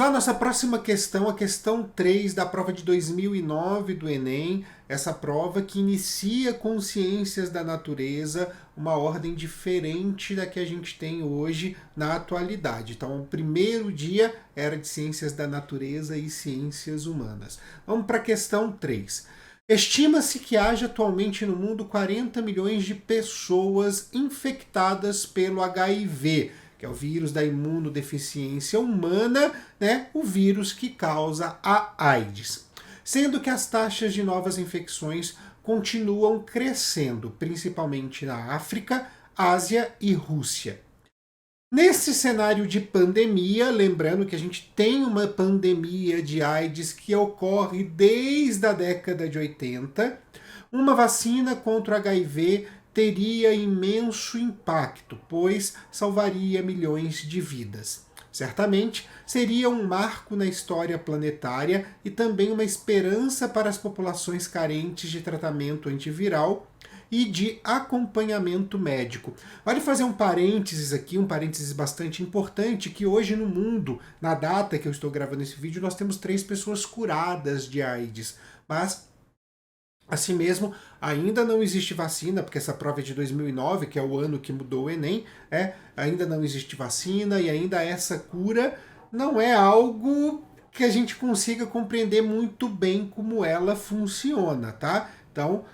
lá à nossa próxima questão, a questão 3 da prova de 2009 do Enem, essa prova que inicia com ciências da natureza, uma ordem diferente da que a gente tem hoje na atualidade. Então, o primeiro dia era de ciências da natureza e ciências humanas. Vamos para a questão 3. Estima-se que haja atualmente no mundo 40 milhões de pessoas infectadas pelo HIV, que é o vírus da imunodeficiência humana, né? O vírus que causa a AIDS. Sendo que as taxas de novas infecções continuam crescendo, principalmente na África, Ásia e Rússia. Nesse cenário de pandemia, lembrando que a gente tem uma pandemia de AIDS que ocorre desde a década de 80, uma vacina contra o HIV teria imenso impacto, pois salvaria milhões de vidas. Certamente seria um marco na história planetária e também uma esperança para as populações carentes de tratamento antiviral e de acompanhamento médico. Vale fazer um parênteses aqui, um parênteses bastante importante, que hoje no mundo, na data que eu estou gravando esse vídeo, nós temos 3 pessoas curadas de AIDS, mas assim mesmo, ainda não existe vacina, porque essa prova é de 2009, que é o ano que mudou o Enem, ainda não existe vacina e ainda essa cura não é algo que a gente consiga compreender muito bem como ela funciona, tá? Então,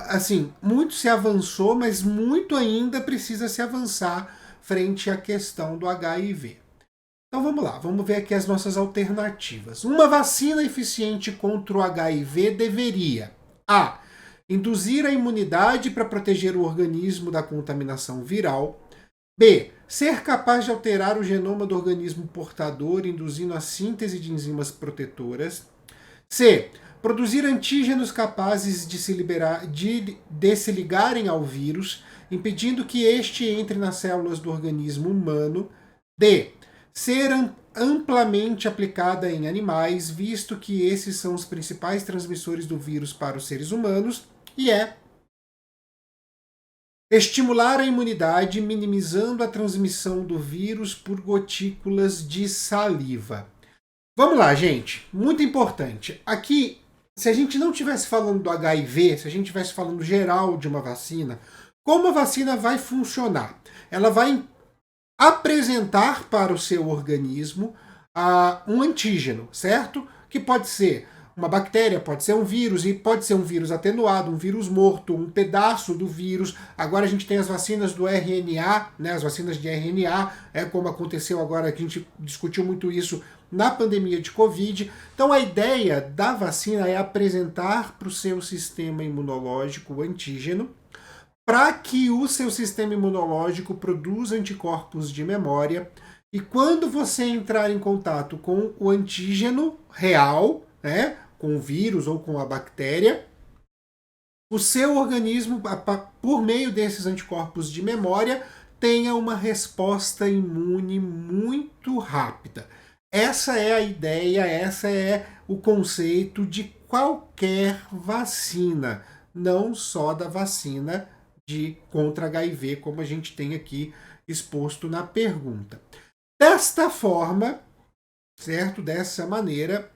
assim, muito se avançou, mas muito ainda precisa se avançar frente à questão do HIV. Então vamos lá, vamos ver aqui as nossas alternativas. Uma vacina eficiente contra o HIV deveria: A. Induzir a imunidade para proteger o organismo da contaminação viral. B. Ser capaz de alterar o genoma do organismo portador, induzindo a síntese de enzimas protetoras. C. Produzir antígenos capazes de se ligarem ao vírus, impedindo que este entre nas células do organismo humano. D. Ser amplamente aplicada em animais, visto que esses são os principais transmissores do vírus para os seres humanos. E estimular a imunidade, minimizando a transmissão do vírus por gotículas de saliva. Vamos lá, gente. Muito importante. Aqui, se a gente não estivesse falando do HIV, se a gente estivesse falando geral de uma vacina, como a vacina vai funcionar? Ela vai apresentar para o seu organismo um antígeno, certo? Que pode ser uma bactéria, pode ser um vírus, e pode ser um vírus atenuado, um vírus morto, um pedaço do vírus. Agora a gente tem as vacinas do RNA, né, as vacinas de RNA, como aconteceu agora, que a gente discutiu muito isso na pandemia de Covid. Então a ideia da vacina é apresentar para o seu sistema imunológico o antígeno, para que o seu sistema imunológico produza anticorpos de memória, e quando você entrar em contato com o antígeno real, né, com o vírus ou com a bactéria, o seu organismo, por meio desses anticorpos de memória, tenha uma resposta imune muito rápida. Essa é a ideia, essa é o conceito de qualquer vacina, não só da vacina contra HIV, como a gente tem aqui exposto na pergunta. Desta forma, certo? Dessa maneira,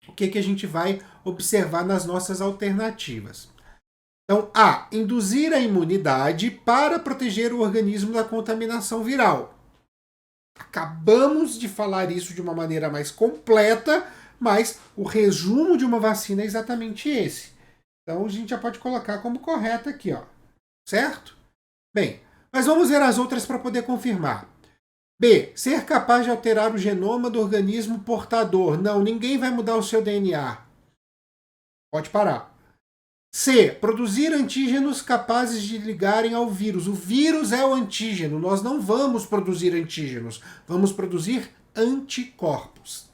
o que a gente vai observar nas nossas alternativas? Então, A. Induzir a imunidade para proteger o organismo da contaminação viral. Acabamos de falar isso de uma maneira mais completa, mas o resumo de uma vacina é exatamente esse. Então, a gente já pode colocar como correto aqui, ó. Certo? Bem, mas vamos ver as outras para poder confirmar. B. Ser capaz de alterar o genoma do organismo portador. Não, ninguém vai mudar o seu DNA. Pode parar. C. Produzir antígenos capazes de ligarem ao vírus. O vírus é o antígeno. Nós não vamos produzir antígenos. Vamos produzir anticorpos.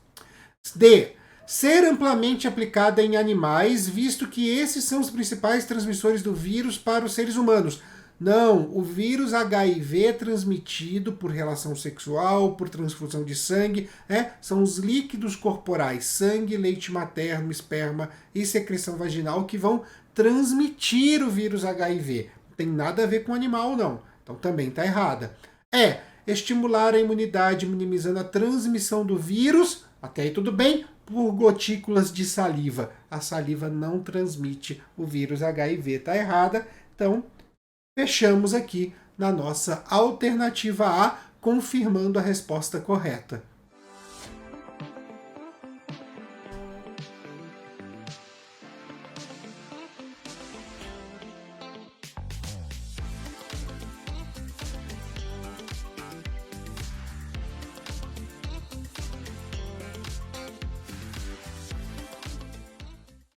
D. Ser amplamente aplicada em animais, visto que esses são os principais transmissores do vírus para os seres humanos. Não, o vírus HIV é transmitido por relação sexual, por transfusão de sangue, são os líquidos corporais, sangue, leite materno, esperma e secreção vaginal que vão transmitir o vírus HIV. Não tem nada a ver com animal, não. Então também está errada. estimular a imunidade, minimizando a transmissão do vírus, até aí tudo bem, por gotículas de saliva. A saliva não transmite o vírus HIV, tá errada. Então, fechamos aqui na nossa alternativa A, confirmando a resposta correta.